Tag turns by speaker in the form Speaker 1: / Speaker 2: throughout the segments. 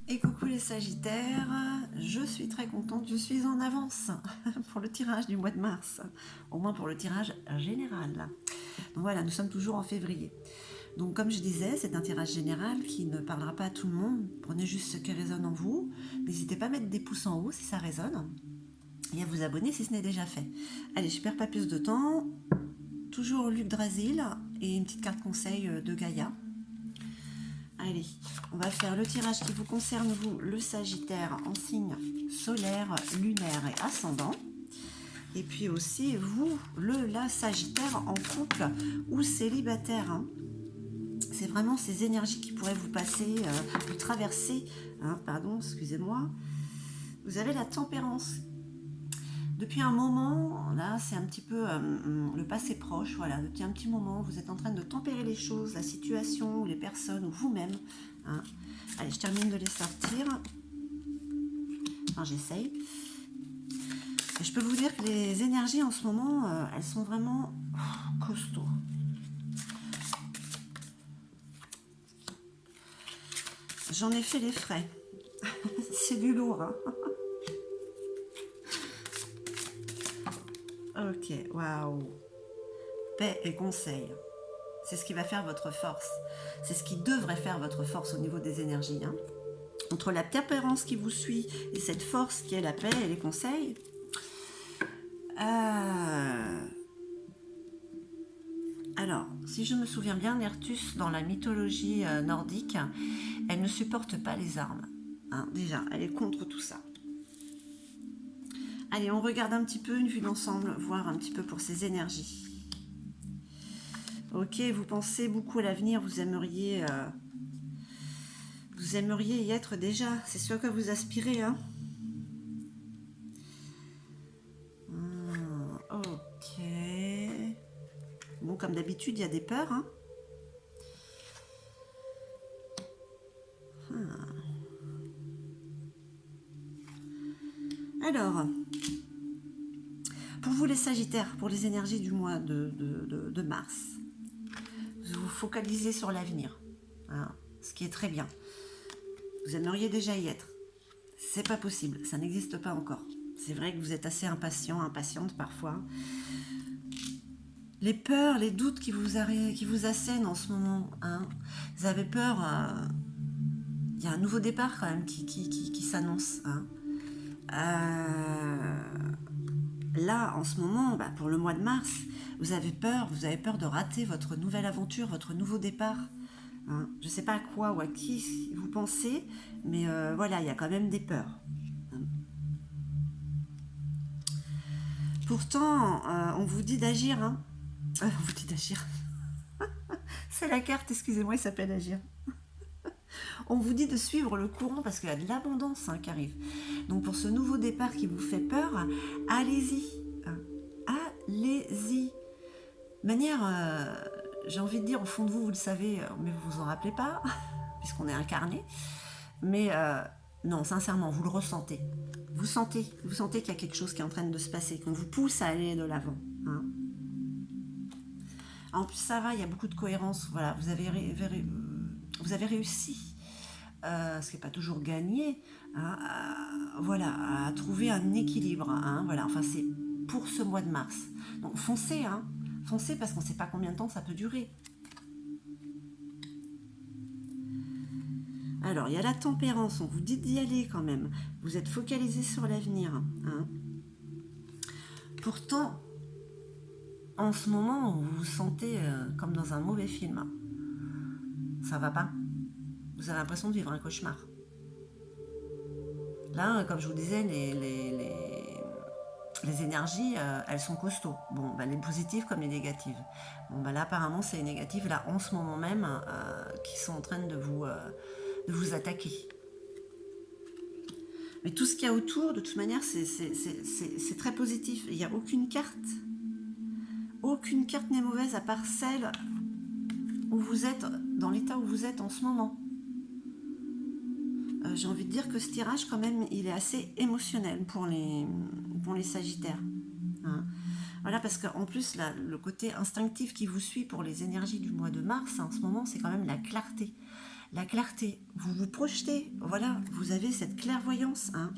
Speaker 1: Et coucou les Sagittaires, je suis très contente, je suis en avance pour le tirage du mois de mars, au moins pour le tirage général. Donc voilà, nous sommes toujours en février. Donc comme je disais, c'est un tirage général qui ne parlera pas à tout le monde, prenez juste ce qui résonne en vous, n'hésitez pas à mettre des pouces en haut si ça résonne, et à vous abonner si ce n'est déjà fait. Allez, je perds pas plus de temps, toujours Luc Drasil et une petite carte conseil de Gaïa. Allez, on va faire le tirage qui vous concerne, vous, le Sagittaire, en signe solaire, lunaire et ascendant. Et puis aussi, vous, la Sagittaire, en couple ou célibataire. Hein. C'est vraiment ces énergies qui pourraient vous passer, vous traverser. Hein, pardon, excusez-moi. Vous avez la tempérance. Depuis un moment, là, c'est un petit peu le passé proche, voilà, depuis un petit moment, vous êtes en train de tempérer les choses, la situation, ou les personnes, ou vous-même. Hein. Allez, je termine de les sortir. Enfin, j'essaye. Et je peux vous dire que les énergies en ce moment, elles sont vraiment costauds. J'en ai fait les frais. C'est du lourd. Hein. Ok, waouh. Paix et conseil. C'est ce qui va faire votre force. C'est ce qui devrait faire votre force au niveau des énergies. Hein. Entre la tempérance qui vous suit et cette force qui est la paix et les conseils. Alors, si je me souviens bien, Nertus, dans la mythologie nordique, elle ne supporte pas les armes. Hein, déjà, elle est contre tout ça. Allez, on regarde un petit peu une vue d'ensemble, voir un petit peu pour ces énergies. Ok, vous pensez beaucoup à l'avenir, vous aimeriez y être déjà, c'est ce que vous aspirez, hein. Ok. Bon, comme d'habitude, il y a des peurs, hein. Alors, pour vous les Sagittaires, pour les énergies du mois de mars, vous vous focalisez sur l'avenir, hein, ce qui est très bien. Vous aimeriez déjà y être. C'est pas possible, ça n'existe pas encore. C'est vrai que vous êtes assez impatient, impatiente parfois. Les peurs, les doutes qui vous assènent en ce moment, hein. Vous avez peur, il y a un nouveau départ quand même qui s'annonce. Hein. Là, en ce moment, pour le mois de mars, vous avez peur de rater votre nouvelle aventure, votre nouveau départ. Hein. Je ne sais pas à quoi ou à qui vous pensez, mais voilà, il y a quand même des peurs. Pourtant, on vous dit d'agir. Hein. On vous dit d'agir. C'est la carte, excusez-moi, il s'appelle agir. On vous dit de suivre le courant parce qu'il y a de l'abondance qui arrive. Donc pour ce nouveau départ qui vous fait peur, allez-y. Hein. Allez-y. De manière, j'ai envie de dire, au fond de vous, vous le savez, mais vous vous en rappelez pas, puisqu'on est incarné. Mais non, sincèrement, vous le ressentez. Vous sentez qu'il y a quelque chose qui est en train de se passer, qu'on vous pousse à aller de l'avant. Hein. En plus, ça va, il y a beaucoup de cohérence. Voilà, vous avez réussi, ce qui n'est pas toujours gagné, hein, voilà, à trouver un équilibre. Hein, voilà, enfin, c'est pour ce mois de mars. Donc, foncez, hein, foncez parce qu'on ne sait pas combien de temps ça peut durer. Alors, il y a la tempérance, on vous dit d'y aller quand même. Vous êtes focalisé sur l'avenir. Hein. Pourtant, en ce moment, vous vous sentez comme dans un mauvais film. Ça va pas. Vous avez l'impression de vivre un cauchemar. Là, comme je vous disais, les énergies, elles sont costauds. Bon, les positives comme les négatives. Bon, là, apparemment, c'est les négatives, là, en ce moment même, qui sont en train de vous attaquer. Mais tout ce qu'il y a autour, de toute manière, c'est très positif. Il n'y a aucune carte n'est mauvaise à part celle où vous êtes, dans l'état où vous êtes en ce moment. J'ai envie de dire que ce tirage, quand même, il est assez émotionnel pour les Sagittaires. Hein. Voilà, parce qu'en plus, là, le côté instinctif qui vous suit pour les énergies du mois de mars, en ce moment, c'est quand même la clarté. la clarté, vous vous projetez, voilà, vous avez cette clairvoyance, hein.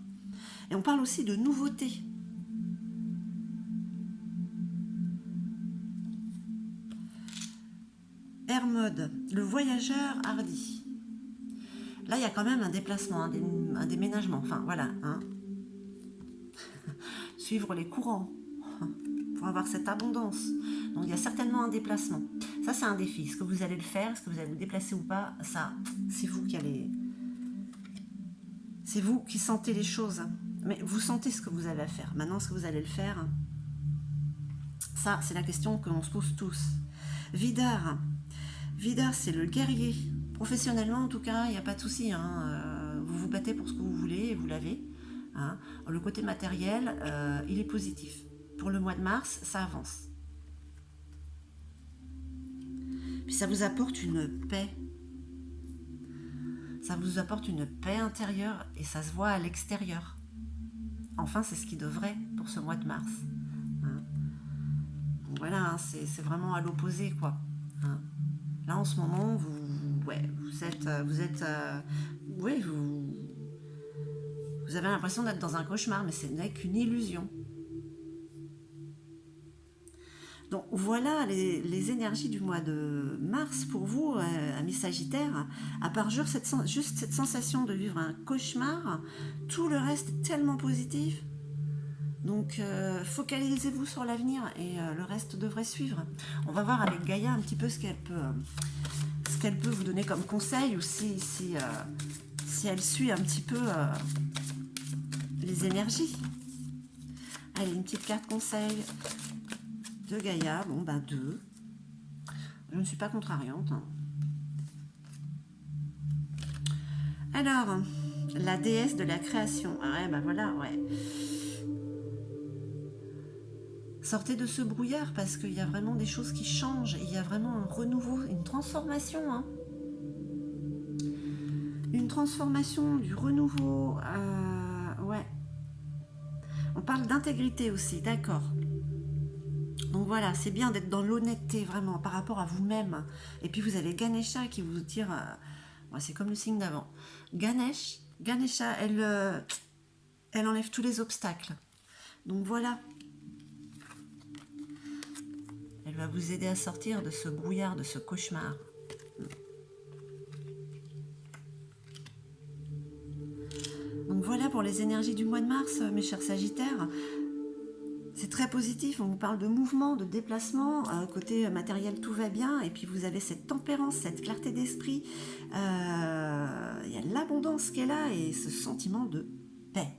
Speaker 1: Et on parle aussi de nouveauté. Hermode, le voyageur hardi. Là, il y a quand même un déplacement, un déménagement, enfin voilà, hein. Suivre les courants pour avoir cette abondance. Donc il y a certainement un déplacement. Ça, c'est un défi. Est-ce que vous allez le faire? Est-ce que vous allez vous déplacer ou pas? Ça, c'est vous qui allez... C'est vous qui sentez les choses. Mais vous sentez ce que vous avez à faire. Maintenant, est-ce que vous allez le faire? Ça, c'est la question que l'on se pose tous. Vidar. Vidar, c'est le guerrier. Professionnellement, en tout cas, il n'y a pas de souci, hein. Vous vous battez pour ce que vous voulez et vous l'avez, hein. Le côté matériel, il est positif. Pour le mois de mars, ça avance. Puis ça vous apporte une paix. Ça vous apporte une paix intérieure et ça se voit à l'extérieur. Enfin, c'est ce qui devrait pour ce mois de mars, hein. Donc voilà, hein, c'est vraiment à l'opposé, quoi, hein. Là, en ce moment, vous avez l'impression d'être dans un cauchemar, mais ce n'est qu'une illusion. Donc voilà les énergies du mois de mars pour vous, amis Sagittaires. À part juste cette sensation de vivre un cauchemar, tout le reste est tellement positif. Donc focalisez-vous sur l'avenir et le reste devrait suivre. On va voir avec Gaïa un petit peu ce qu'elle peut vous donner comme conseil, ou si elle suit un petit peu les énergies. Allez, une petite carte conseil de Gaïa. Bon, ben 2. Je ne suis pas contrariante, hein. Alors, la déesse de la création. Ah ouais, ben voilà, ouais. Sortez de ce brouillard parce qu'il y a vraiment des choses qui changent. Il y a vraiment un renouveau, une transformation, hein. Une transformation, du renouveau. Ouais. On parle d'intégrité aussi, d'accord. Donc voilà, c'est bien d'être dans l'honnêteté vraiment par rapport à vous-même. Et puis vous avez Ganesha qui vous tire... c'est comme le signe d'avant. Ganesha, elle enlève tous les obstacles. Donc voilà. Elle va vous aider à sortir de ce brouillard, de ce cauchemar. Donc voilà pour les énergies du mois de mars, mes chers Sagittaires. C'est très positif, on vous parle de mouvement, de déplacement, côté matériel tout va bien, et puis vous avez cette tempérance, cette clarté d'esprit, il y a l'abondance qui est là, et ce sentiment de paix.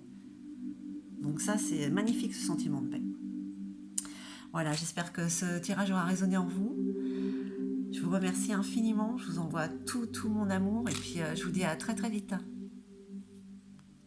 Speaker 1: Donc ça, c'est magnifique, ce sentiment de paix. Voilà, j'espère que ce tirage aura résonné en vous. Je vous remercie infiniment, je vous envoie tout mon amour, et puis je vous dis à très très vite.